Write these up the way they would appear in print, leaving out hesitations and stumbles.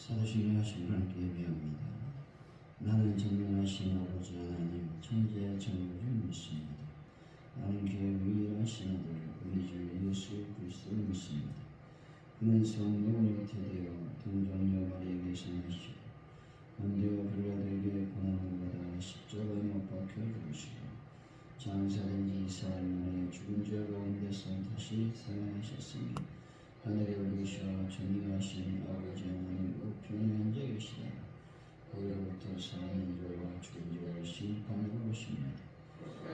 사도신경 하신 하나님께 예배합니다. 나는 전능하신 아버지 하나님 천지의 창조주를 믿습니다. 나는 그의 유일하신 아들 우리 주 예수 그리스도를 믿습니다. 그는 성령으로 잉태되어 동정녀 마리아에게서 나시고 본디오 빌라도에게 고난을 받아 십자가에 못 박혀 죽으시고 장사된 지 4일 만에 죽은 자 가운데서 다시 살아나셨으니 하늘에 오르시어 전능하신 아버지 하나님 우편에 앉아 계시다. 거기로부터 사는 자와 죽은 자를 심판하러 오십니다.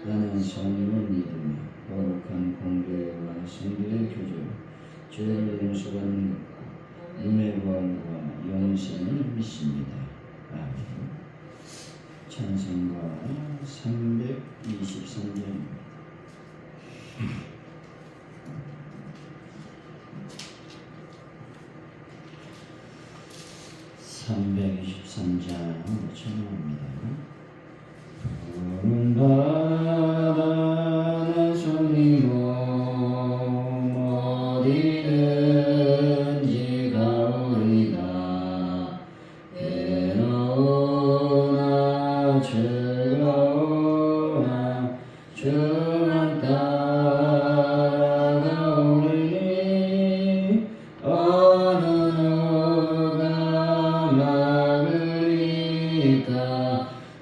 나는 성령을 믿으며 거룩한 공교회와 성도의 교제와 죄를 용서받는 것과 몸의 부활과 영생을 믿습니다. 아멘. 찬송가 323장입니다. 323장을 청합니다. 푸른 바다는 솔리고 어디든지 가오리다. 괴로우나 즐거우나 주만 따라가오리니 어느 누가 막으리까.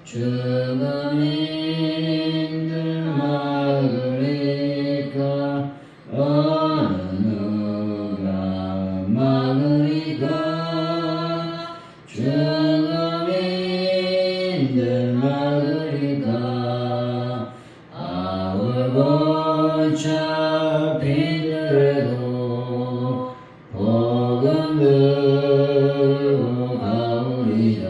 죽음 힘들 막으리까. 어느 누가 막으리까. 죽음 힘들 막으리까. 아울고 잡히더라도 복음 들고 가오리다.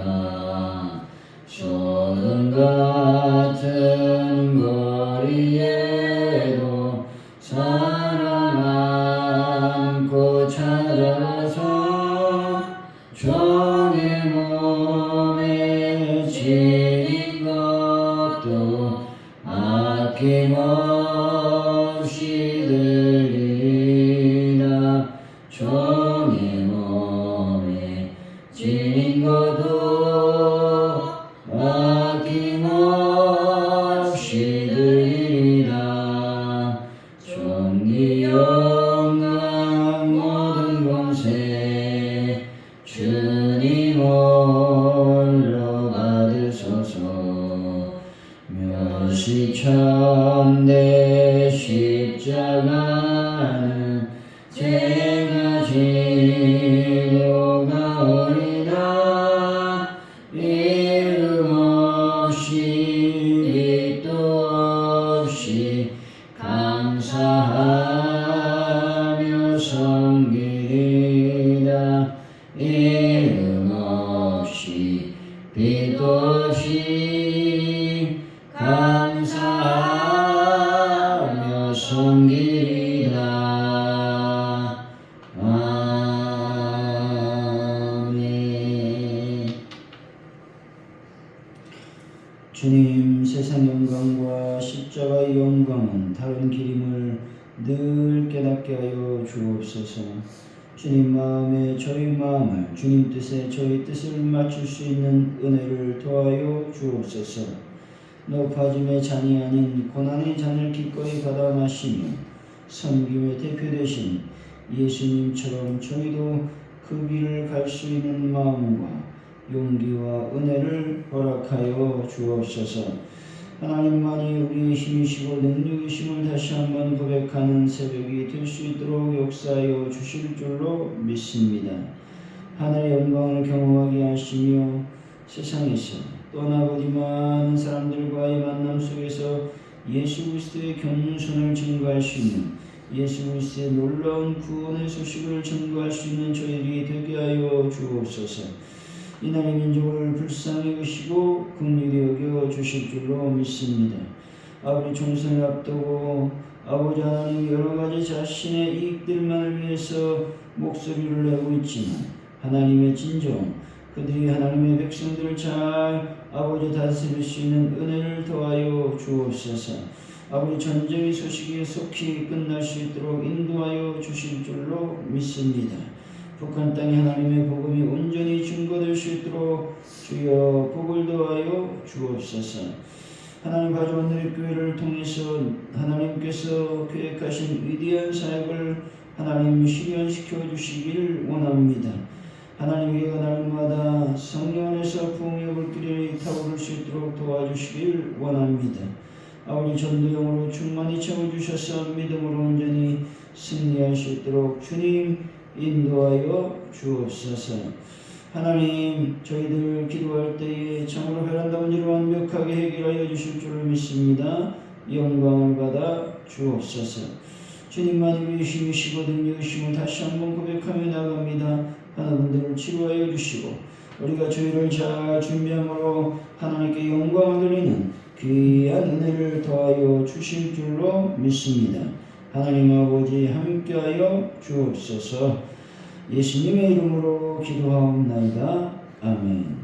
소돔 같은 거리에도 사랑 안고 찾아서 종의 몸에 지닌 것도 아낌없이 드리리라. 종의 몸에 지닌 것도 아낌없이 드리리라. 존귀 영광 모든 권세 주님 홀로 받으소서. 멸시천대 십자가는 제가 지고 가오리다. 이름 없이 빛도 없이 감사하며 섬기리다. 이름 없이 빛도 없이 감사하며 섬기리다. 아멘. 주님, 세상 영광과 십자가의 영광은 다른 길임을 늘 깨닫게 하여 주옵소서. 주님 마음에 저희 마음을, 주님 뜻에 저희 뜻을 맞출 수 있는 은혜를 더하여 주옵소서. 높아짐의 잔이 아닌 고난의 잔을 기꺼이 받아 마시며 섬김의 대표 되신 예수님처럼 저희도 그 길을 갈 수 있는 마음과 용기와 은혜를 허락하여 주옵소서. 하나님만이 우리의 힘이시고 능력이심을 다시 한번 고백하는 새벽이 될 수 있도록 역사하여 주실 줄로 믿습니다. 하늘의 영광을 경험하게 하시며 세상에서 떠나버린 많은 사람들과의 만남 속에서 예수 그리스도의 겸손을 증거할 수 있는, 예수 그리스도의 놀라운 구원의 소식을 증거할 수 있는 저희들이 되게 하여 주옵소서. 이 나라의 민족을 불쌍히 여기시고 긍휼히 여겨 주실 줄로 믿습니다. 아버지 총선을 앞두고 아버지 하나님 여러 가지 자신의 이익들만을 위해서 목소리를 내고 있지만 하나님의 진정, 그들이 하나님의 백성들을 잘 아버지 다스릴 수 있는 은혜를 더하여 주옵소서. 아버지 전쟁의 소식이 속히 끝날 수 있도록 인도하여 주실 줄로 믿습니다. 북한 땅에 하나님의 복음이 온전히 증거될 수 있도록 주여 복을 더하여 주옵소서. 하나님 가져온 누리교회를 통해서 하나님께서 계획하신 위대한 사역을 하나님 실현시켜 주시길 원합니다. 하나님께서 날마다 성령 안에서 부흥의 불길이 타오를 수 있도록 도와주시길 원합니다. 아버지 전도용으로 충만히 채워주셔서 믿음으로 온전히 승리할 수 있도록 주님 인도하여 주옵소서. 하나님 저희들 기도할 때에 참으로 베란다 문제를 완벽하게 해결하여 주실 줄을 믿습니다. 영광을 받아 주옵소서. 주님만 우리의 힘이시고 능력이심을 다시 한번 고백하며 나갑니다. 하나님들을 치료하여 주시고 우리가 주의를 잘 준비함으로 하나님께 영광을 돌리는 귀한 은혜를 더하여 주실 줄로 믿습니다. 하나님 아버지 함께하여 주옵소서. 예수님의 이름으로 기도하옵나이다. 아멘.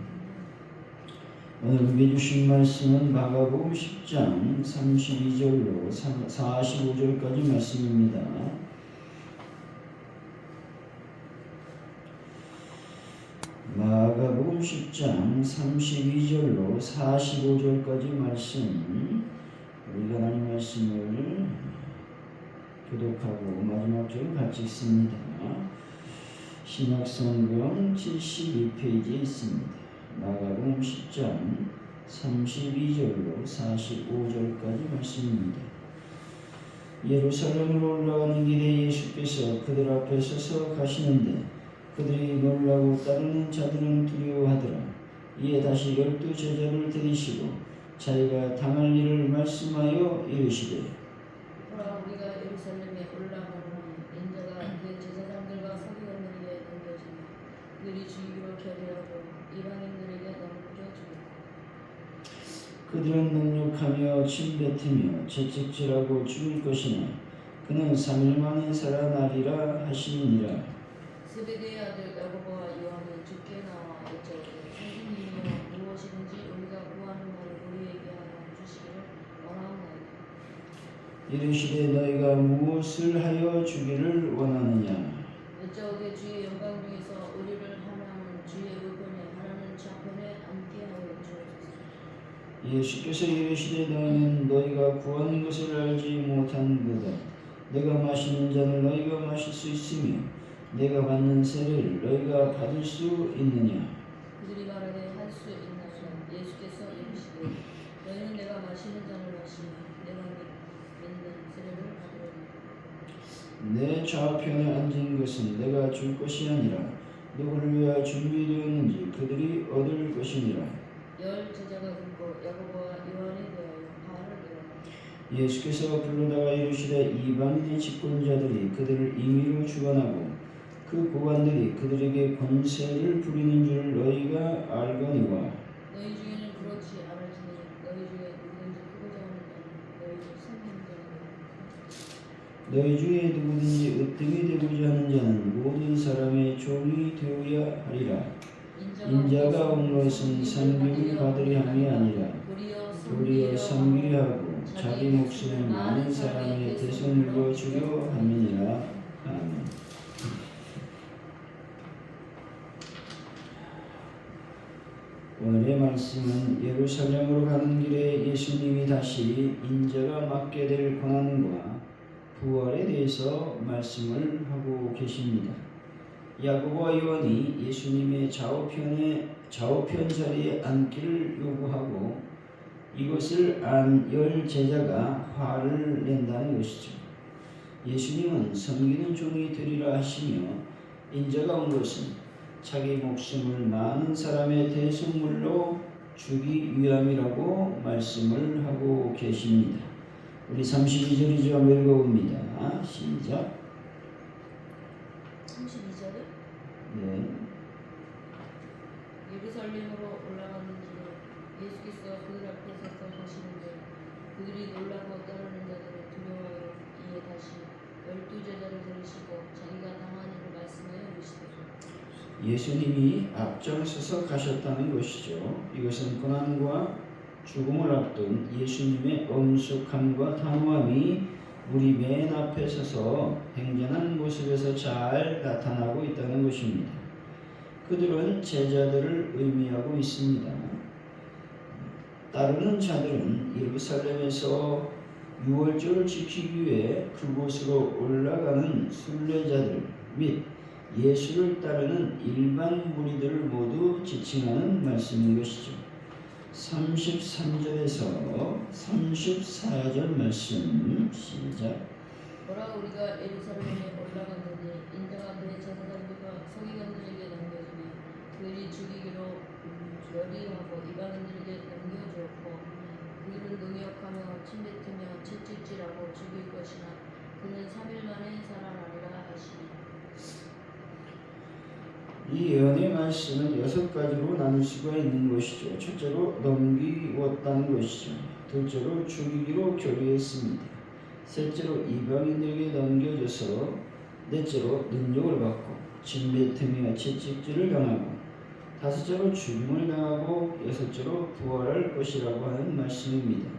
오늘 우리 주신 말씀은 마가복음 10장 32절로 45절까지 말씀입니다. 마가복음 10장 32절로 45절까지 말씀, 우리가 하나님 말씀을 교독하고 마지막 절 같이 읽습니다. 신약성경 72페이지에 있습니다. 마가복음 10장 32절로 45절까지 말씀입니다. 예루살렘으로 올라가는 길에 예수께서 그들 앞에 서서 가시는데 그들이 놀라고 따르는 자들은 두려워하더라. 이에 다시 12 제자를 데리시고 자기가 당할 일을 말씀하여 이르시되, 보라, 우리가 예루살렘에 올라가노니 인자가 그 제사장들과 서기관들에게 넘겨지며 그들이 주의로 결의하고 이방인들에게 넘겨주리라. 그들은 능욕하며 침뱉으며 채찍질하고 죽을 것이나 그는 3일 만에 살아나리라 하시니라. 스베데의 아들 야고보와 요한이 주께 나와 여쭤오되, 선생님이여, 무엇이든지 우리가 구하는 말을 우리에게 하여 주시기를 원하옵나이다. 이르시되 너희가 무엇을 하여 주기를 원하느냐. 여쭤오되 주의 영광 중에서 우리를 하나는 주의 의권에 하나는 좌편에 앉게 하여 주옵소서. 예수께서 이르시되 너희는 너희가 구하는 것을 알지 못하는도다. 내가 마시는 잔을 너희가 마실 수 있으며 내가 받는 세례를 너희가 받을 수 있느냐. 그들이 말하되 할 수 있나이다. 예수께서 이르시되 너희는 내가 마시는 잔을 마시며 내가 믿는 세례를 받으리라. 내 좌편에 앉은 것은 내가 줄 것이 아니라 누구를 위하여 준비되었는지 그들이 얻을 것이니라. 열 제자가 듣고 야고보와 요한에 대하여 화를 내었다. 예수께서 불러다가 이르시되 이방인의 집권자들이 그들을 임의로 주관하고 그 고관들이 그들에게 권세를 부리는 줄 너희가 알거니와 너희 중에는 그렇지 않을지니 너희 중에 누구든지 크고자 하는 자는 너희 너희 중에 누구든지 으뜸이 되고자 하는 자는 모든 사람의 종이 되어야 하리라. 인자가 온 것은 섬김을 받으려 함이 아니라 도리어 섬기려 하고 자기 목숨을 많은 사람의 대속물로 주려 함이니라. 아멘. 오늘의 말씀은 예루살렘으로 가는 길에 예수님이 다시 인자가 맡게 될 고난과 부활에 대해서 말씀을 하고 계십니다. 야고보와 요한이 예수님의 좌우편 자리에 앉기를 요구하고 이것을 안 열 제자가 화를 낸다는 것이죠. 예수님은 섬기는 종이 되리라 하시며 인자가 온 것은 자기 목숨을 많은 사람의 대속물로 주기 위함이라고 말씀을 하고 계십니다. 우리 32절이죠. 한번 읽어봅니다. 시작. 32절에 네. 예루살렘으로 올라가는 길에 예수께서 그들 앞에 서서 가시는데 그들이 놀라고 따르는 자들을 두려워하여 이에 다시 12 제자를 데리시고 자기가 당한 일을 말씀하여 이르시되, 예수님이 앞장서서 가셨다는 것이죠. 이것은 고난과 죽음을 앞둔 예수님의 엄숙함과 단호함이 우리 맨 앞에 서서 행전한 모습에서 잘 나타나고 있다는 것입니다. 그들은 제자들을 의미하고 있습니다. 따르는 자들은 예루살렘에서 유월절을 지키기 위해 그곳으로 올라가는 순례자들 및 예수를 따르는 일반 무리들을 모두 지칭하는 말씀인 것이죠. 33절에서 34절 말씀 시작. 보라 우리가 예루살렘에 올라갔느니 인자가 그의 제사장들과 서기관들에게 넘겨주니 그들이 죽이기로 열의하고 이방인들에게 넘겨주었고 그들은 능욕하며 침뱉으며 채찍질하고 죽일 것이나 그는 3일 만에 살아나리라 하시니. 이 예언의 말씀은 6가지로 나눌 수가 있는 것이죠. 첫째로 넘기웠다는 것이죠. 둘째로 죽이기로 결의했습니다. 셋째로 이방인들에게 넘겨져서 넷째로 능력을 받고 침뱉으며 채찍질을 당하고 다섯째로 죽임을 당하고 여섯째로 부활할 것이라고 하는 말씀입니다.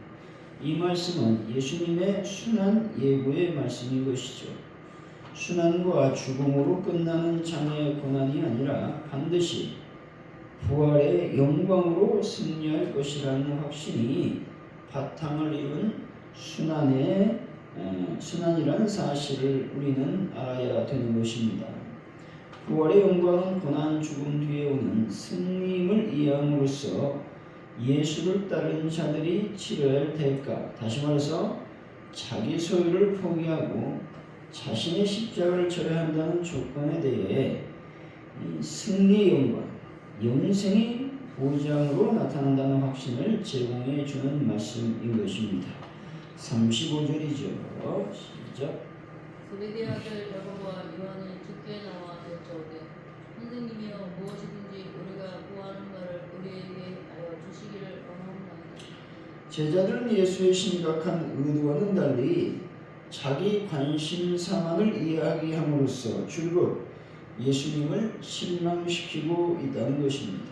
이 말씀은 예수님의 순환 예고의 말씀인 것이죠. 순환과 죽음으로 끝나는 장애의 고난이 아니라 반드시 부활의 영광으로 승리할 것이라는 확신이 바탕을 이룬 순환이라는 사실을 우리는 알아야 되는 것입니다. 부활의 영광은 고난 죽음 뒤에 오는 승리임을 이해함으로써 예수를 따르는 자들이 치러야 할 대가, 다시 말해서 자기 소유를 포기하고 자신의 십자가를 져야 한다는 조건에 대해 승리의 영광, 영생의 보장으로 나타난다는 확신을 제공해 주는 말씀인 것입니다. 35절이죠. 시작. 그레데 아들 야고보와 요한이 죽게 나와 여쭤오되 선생님이여 무엇이든지 우리가 구하는 바를 우리에게 하여 주시기를 원하옵나이다. 제자들은 예수의 심각한 의도와는 달리 자기 관심사만을 이야기함으로써 줄곧 예수님을 실망시키고 있다는 것입니다.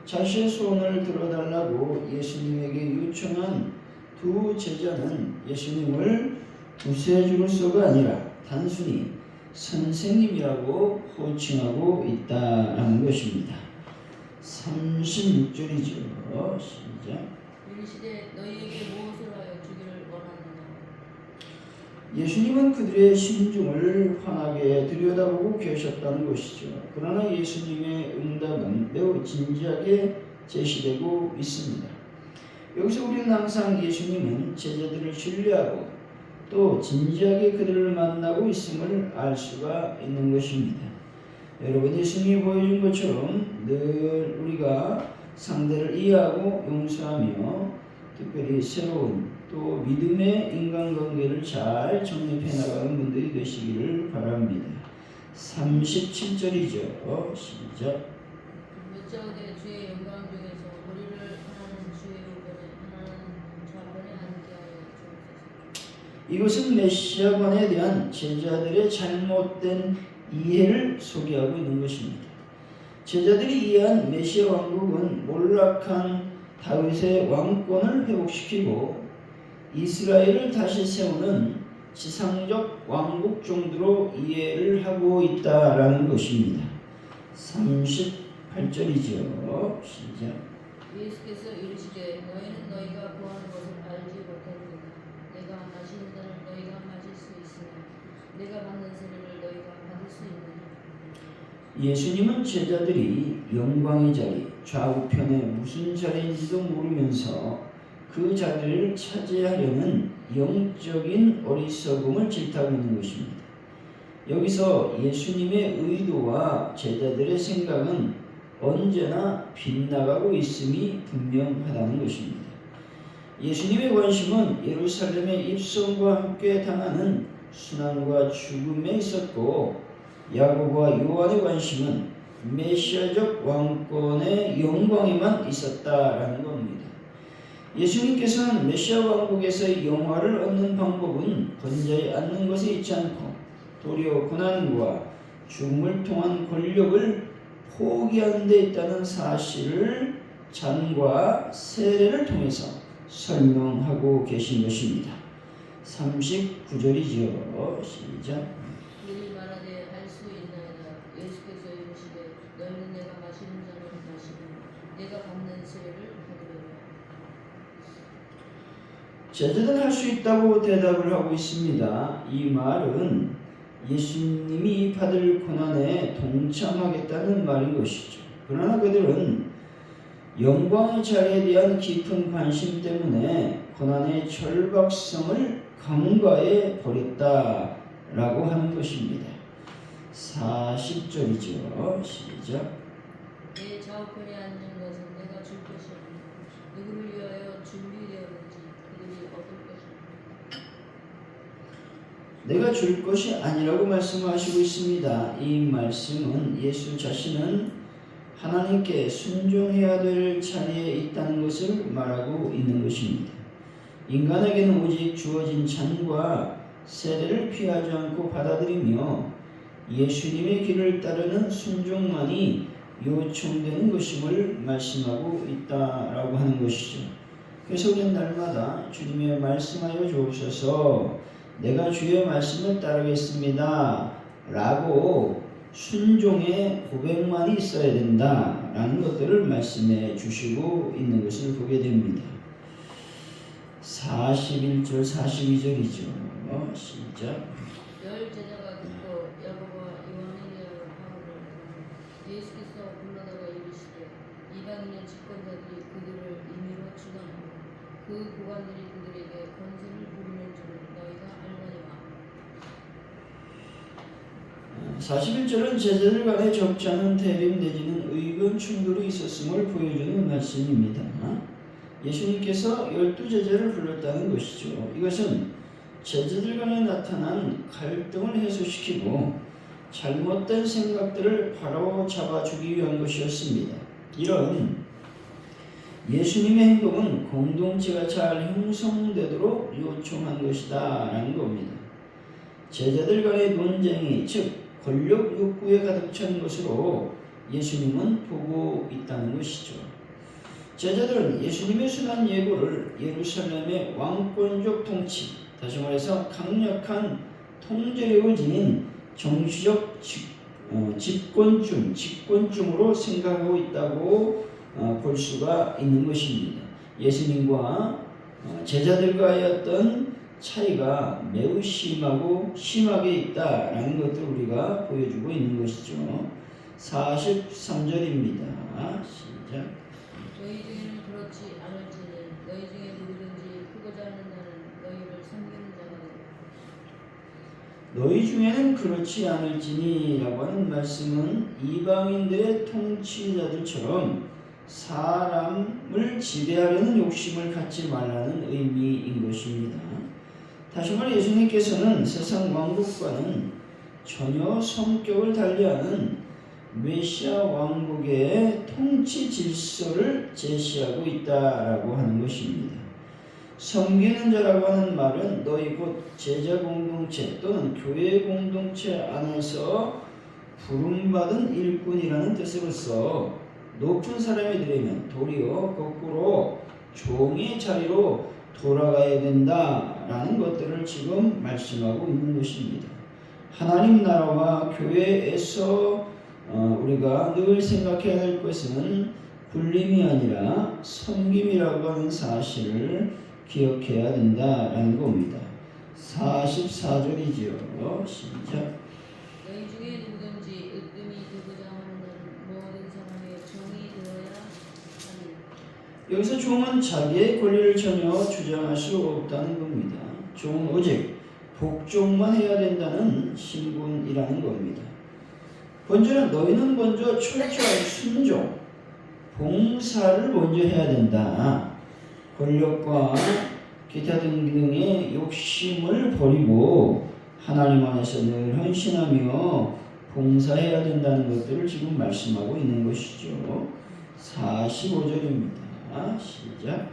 자신의 소원을 들어달라고 예수님에게 요청한 두 제자는 예수님을 구세주로서가 아니라 단순히 선생님이라고 호칭하고 있다는 것입니다. 36절이죠. 시작. 이르시되 너희에게 무엇을 하여 주기를 원하느냐. 예수님은 그들의 심중을 환하게 들여다보고 계셨다는 것이죠. 그러나 예수님의 응답은 매우 진지하게 제시되고 있습니다. 여기서 우리는 항상 예수님은 제자들을 신뢰하고 또 진지하게 그들을 만나고 있음을 알 수가 있는 것입니다. 여러분, 예수님이 보여준 것처럼 늘 우리가 상대를 이해하고 용서하며 특별히 새로운 또 믿음의 인간관계를 잘 정립해 나가는 분들이 되시기를 바랍니다. 37절이죠. 시작. 묻자오되 주의 영광 중에서 우리를 하나는 주의 우편에 하나는 좌편에 앉게 하여 주옵소서. 이것은 메시아관에 대한 제자들의 잘못된 이해를 소개하고 있는 것입니다. 제자들이 이해한 메시아 왕국은 몰락한 다윗의 왕권을 회복시키고 이스라엘을 다시 세우는 지상적 왕국 정도로 이해를 하고 있다라는 것입니다. 38절이죠. 시작. 예수께서 이르시되 너희는 너희가 구하는 것을 알지 못하느니라. 내가 마시는 잔을 너희가 마실 수 있으며 내가 받는 세례를 너희가 받을 수 있느냐. 예수님은 제자들이 영광의 자리, 좌우편에 무슨 자리인지도 모르면서 그 자리를 차지하려는 영적인 어리석음을 질타하고 있는 것입니다. 여기서 예수님의 의도와 제자들의 생각은 언제나 빗나가고 있음이 분명하다는 것입니다. 예수님의 관심은 예루살렘의 입성과 함께 당하는 순환과 죽음에 있었고 야고보와 요한의 관심은 메시아적 왕권의 영광에만 있었다라는 겁니다. 예수님께서는 메시아 왕국에서의 영화를 얻는 방법은 권자에 앉는 것에 있지 않고 도리어 고난과 죽음을 통한 권력을 포기하는 데 있다는 사실을 잔과 세례를 통해서 설명하고 계신 것입니다. 39절이죠. 시작. 그들이 말하되 할 수 있나이다. 예수께서 이르시되 너희는 내가 마시는 잔을 마시고 내가 갚는 세례를 받으리라. 제자들은 할 수 있다고 대답을 하고 있습니다. 이 말은 예수님이 받을 고난에 동참하겠다는 말인 것이죠. 그러나 그들은 영광의 자리에 대한 깊은 관심 때문에 고난의 절박성을 간과해 버렸다라고 하는 것입니다. 40절이죠. 시작. 내 좌우편에 앉는 것은 내가 줄 것이 아니라 누구를 위하여 준비되었는지 그들이 얻을 것이라. 내가 줄 것이 아니라고 말씀하시고 있습니다. 이 말씀은 예수 자신은 하나님께 순종해야 될 자리에 있다는 것을 말하고 있는 것입니다. 인간에게는 오직 주어진 잔과 세례를 피하지 않고 받아들이며 예수님의 길을 따르는 순종만이 요청되는 것임을 말씀하고 있다라고 하는 것이죠. 그래서 우리는 날마다 주님의 말씀하여 주옵소서, 내가 주의 말씀을 따르겠습니다 라고 순종의 고백만이 있어야 된다라는 것들을 말씀해 주시고 있는 것을 보게 됩니다. 41절 42절이죠. 시작. 열 제자가 듣고 야고보와 요한에 대하여 바울을 예수께서 불러다가 이르시되 이방인의 집권자들이 그들을 임의로 추방하고 그 고관들이 그들에게 권세를 부리는 줄을 너희가 알거니와. 41절은 제자들 간의 적지 않은 대립 내지는 의견 충돌이 있었음을 보여주는 말씀입니다. 예수님께서 12제자를 불렀다는 것이죠. 이것은 제자들 간에 나타난 갈등을 해소시키고 잘못된 생각들을 바로 잡아주기 위한 것이었습니다. 이런 예수님의 행동은 공동체가 잘 형성되도록 요청한 것이다 라는 겁니다. 제자들 간의 논쟁이 즉 권력 욕구에 가득 찬 것으로 예수님은 보고 있다는 것이죠. 제자들은 예수님의 순환 예고를 예루살렘의 왕권적 통치, 다시 말해서 강력한 통제력을 지닌 정치적 집권중으로 생각하고 있다고 볼 수가 있는 것입니다. 예수님과 제자들과의 어떤 차이가 매우 심하게 있다라는 것들을 우리가 보여주고 있는 것이죠. 43절입니다. 시작. 너희 중에는 그렇지 않을지니 너희 중에 누구든지 크고자 하는 자는 너희를 섬기는 자가 되리라. 너희 중에는 그렇지 않을지니 라고 하는 말씀은 이방인들의 통치자들처럼 사람을 지배하려는 욕심을 갖지 말라는 의미인 것입니다. 다시 말해 예수님께서는 세상 왕국과는 전혀 성격을 달리하는 메시아 왕국의 통치 질서를 제시하고 있다라고 하는 것입니다. 섬기는 자라고 하는 말은 너희 곧 제자 공동체 또는 교회 공동체 안에서 부름받은 일꾼이라는 뜻으로서 높은 사람이 되려면 도리어 거꾸로 종의 자리로 돌아가야 된다라는 것들을 지금 말씀하고 있는 것입니다. 하나님 나라와 교회에서 우리가 늘 생각해야 할 것은 굴림이 아니라 섬김이라고 하는 사실을 기억해야 된다라는 겁니다. 44절이지요. 시작. 너희 중에 누구든지 으뜸이 되고자 하는 자는 모든 사람의 종이 되어야 하니. 여기서 종은 자기의 권리를 전혀 주장할 수 없다는 겁니다. 종은 오직 복종만 해야 된다는 신분이라는 겁니다. 번제는 너희는 먼저 철저한 순종, 봉사를 먼저 해야 된다. 권력과 기타 등등의 욕심을 버리고 하나님 안에서 늘 헌신하며 봉사해야 된다는 것들을 지금 말씀하고 있는 것이죠. 45절입니다. 시작.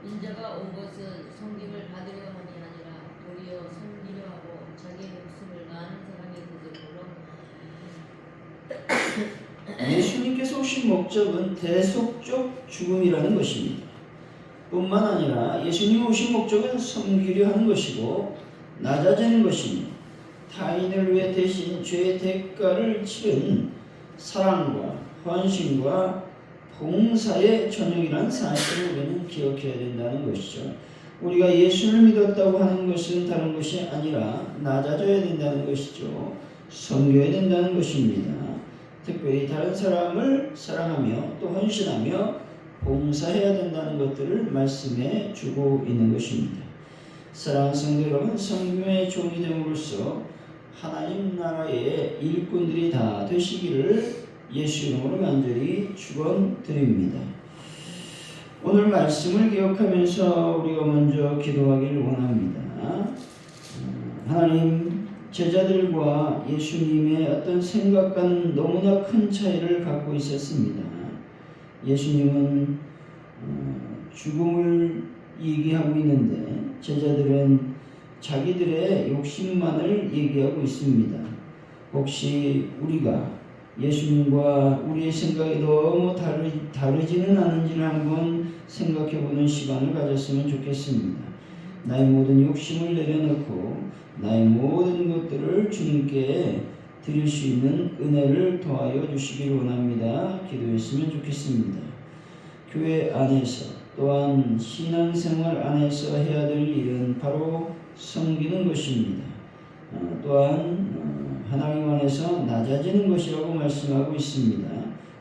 인자가 온 것은 섬김을 받으려 함이 아니라 도리어 섬기려 하고 자기 목숨을 많은 사람의 그들로. 예수님께서 오신 목적은 대속적 죽음이라는 것입니다. 뿐만 아니라 예수님이 오신 목적은 섬기려 하는 것이고 낮아지는 것이며 타인을 위해 대신 죄의 대가를 치른 사랑과 헌신과 봉사의 전형이라는 사실을 우리는 기억해야 된다는 것이죠. 우리가 예수를 믿었다고 하는 것은 다른 것이 아니라 낮아져야 된다는 것이죠. 섬겨야 된다는 것입니다. 특별히 다른 사람을 사랑하며 또 헌신하며 봉사해야 된다는 것들을 말씀해 주고 있는 것입니다. 사랑하는 성도 여러분, 성경의 종이 됨으로써 하나님 나라의 일꾼들이 다 되시기를 예수 이름으로 간절히 축원드립니다. 오늘 말씀을 기억하면서 우리가 먼저 기도하기를 원합니다. 하나님, 제자들과 예수님의 어떤 생각과는 너무나 큰 차이를 갖고 있었습니다. 예수님은 죽음을 얘기하고 있는데 제자들은 자기들의 욕심만을 얘기하고 있습니다. 혹시 우리가 예수님과 우리의 생각이 너무 다르지는 않은지를 한번 생각해보는 시간을 가졌으면 좋겠습니다. 나의 모든 욕심을 내려놓고 나의 모든 것들을 주님께 드릴 수 있는 은혜를 더하여 주시기를 원합니다. 기도했으면 좋겠습니다. 교회 안에서 또한 신앙생활 안에서 해야 될 일은 바로 섬기는 것입니다. 또한 하나님 안에서 낮아지는 것이라고 말씀하고 있습니다.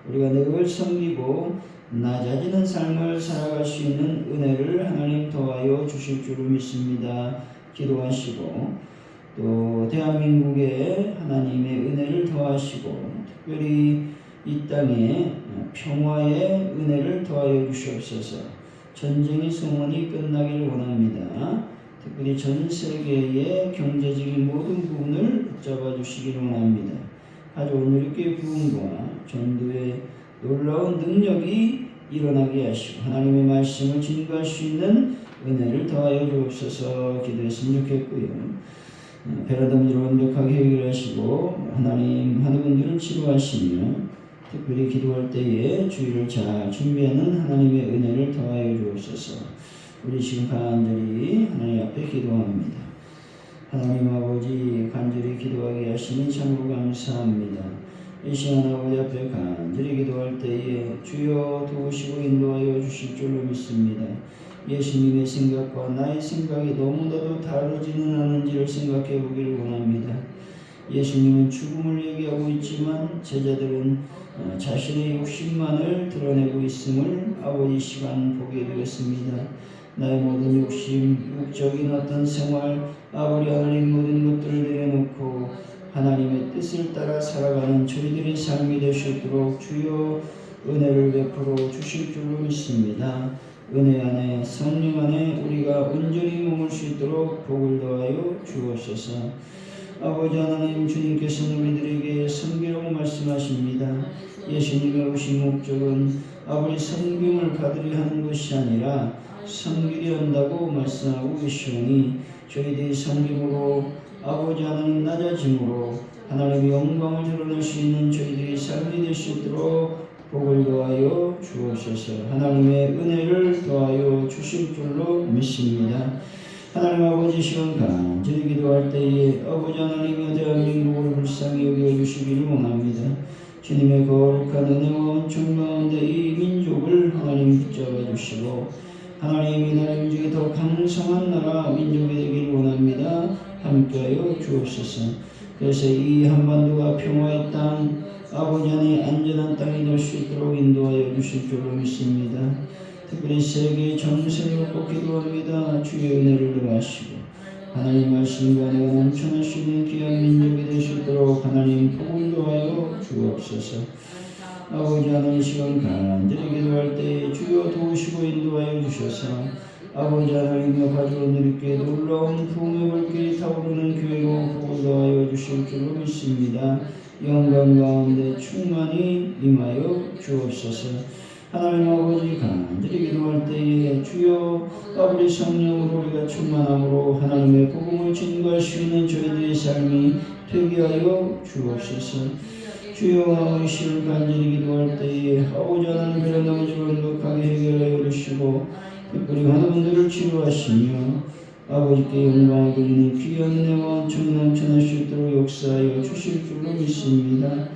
우리가 늘 섬기고 낮아지는 삶을 살아갈 수 있는 은혜를 하나님 더하여 주실 줄을 믿습니다. 기도하시고 또 대한민국에 하나님의 은혜를 더하시고 특별히 이 땅에 평화의 은혜를 더하여 주시옵소서. 전쟁의 소원이 끝나기를 원합니다. 특별히 전 세계의 경제적인 모든 부분을 붙잡아 주시기를 원합니다. 가져온 우리교회 부흥과 전도의 놀라운 능력이 일어나게 하시고 하나님의 말씀을 증거할 수 있는 은혜를 더하여 주옵소서. 기도했으면 좋겠고요. 베라덤지를 완벽하게 해결하시고 하나님 하는 분들을 치료하시며 특별히 기도할 때에 주의를 잘 준비하는 하나님의 은혜를 더하여 주옵소서. 우리 지금 간절히 하나님 앞에 기도합니다. 하나님 아버지, 간절히 기도하게 하시니 참으로 감사합니다. 이 시간 아버지 앞에 간절히 기도할 때에 주여 도우시고 인도하여 주실 줄로 믿습니다. 예수님의 생각과 나의 생각이 너무나도 다르지는 않은지를 생각해 보기를 원합니다. 예수님은 죽음을 얘기하고 있지만 제자들은 자신의 욕심만을 드러내고 있음을 아버지 시간 보게 되었습니다. 나의 모든 욕심, 육적인 어떤 생활, 아버지 하나님 모든 것들을 내려놓고 하나님의 뜻을 따라 살아가는 저희들의 삶이 될 수 있도록 주여 은혜를 베풀어 주실 줄로 믿습니다. 은혜 안에 성령 안에 우리가 온전히 머물 수 있도록 복을 더하여 주옵소서. 아버지 하나님, 주님께서는 우리들에게 섬기라고 말씀하십니다. 예수님의 오신 목적은 아버지 섬김을 받으려 하는 것이 아니라 섬기려 한다고 말씀하고 계시오니 저희들이 섬김으로 아버지 하나님 낮아짐으로 하나님의 영광을 드러낼 수 있는 저희들의 삶이 될 수 있도록 복을 더하여 주옵소서. 하나님의 은혜를 더하여 주실 줄로 믿습니다. 하나님 아버지, 시간 간절히 기도할 때에 아버지 하나님의 대한민국을 불쌍히 여겨주시기를 원합니다. 주님의 거룩한 은혜와 은총 가운데 이 민족을 하나님 붙잡아 주시고 하나님 이 나라 민족이 더 강성한 나라 민족이 되기를 원합니다. 함께하여 주옵소서. 그래서 이 한반도가 평화의 땅, 아버지 안에 안전한 땅이 될 수 있도록 인도하여 주실 줄로 믿습니다. 특별히 세계 전세를 꼭 기도합니다. 주의 은혜를 더하시고 하나님 말씀과 내가 넘쳐날 수 있는 귀한 민족이 될 수 있도록 하나님 복을 더하여 주옵소서. 아버지 하나님, 시간 간절히 기도할 때 주여 도우시고 인도하여 주셔서 아버지 하나님의 가져온 우리께 놀라운 부흥의 불길이 타오르는 교회로 복을 더하여 주실 줄로 믿습니다. 영광 가운데 충만히 임하여 주옵소서. 하나님 아버지, 간절히 기도할 때에 주여 아버지 성령으로 우리가 충만함으로 하나님의 복음을 증거할 수 있는 저희들의 삶이 되게 하여 주옵소서. 주여 이 시를 간절히 기도할 때에 아버지 하나님 베란다문지를 완벽하게 해결하여 주시고 특별히 많은 분들을 치료하시며 아버지께 영광을 돌리는 귀한 은혜와 은총이 넘쳐날 수 있도록 역사하여 주실 줄로 믿습니다.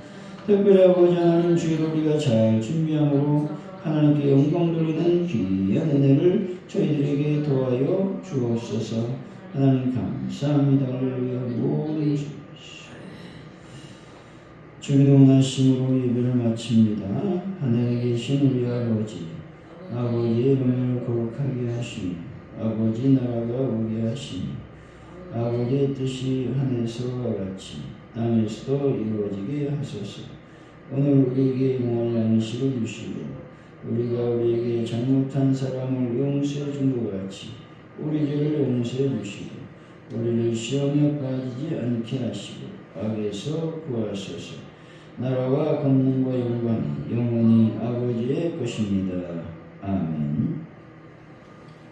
특별히 아버지 하나님 주일 우리가 잘 준비함으로 하나님께 영광 돌리는 귀한 은혜를 저희들에게 도와여 주옵소서. 하나님 감사합니다. 할렐루야. 모든 주기도문하심으로 예배를 마칩니다. 하늘에 계신 우리 아버지의 이름을 거룩하게 하시니 아버지 나라가 오게 하시니 아버지의 뜻이 하늘에서와 같이 땅에서도 이루어지게 하소서. 오늘 우리에게 일용할 양식을 주시고 우리가 우리에게 잘못한 사람을 용서해 준 것 같이 우리 죄를 용서해 주시고 우리를 시험에 빠지지 않게 하시고 악에서 구하소서. 나라와 권능과 영광이 영원히 아버지의 것입니다. 아멘.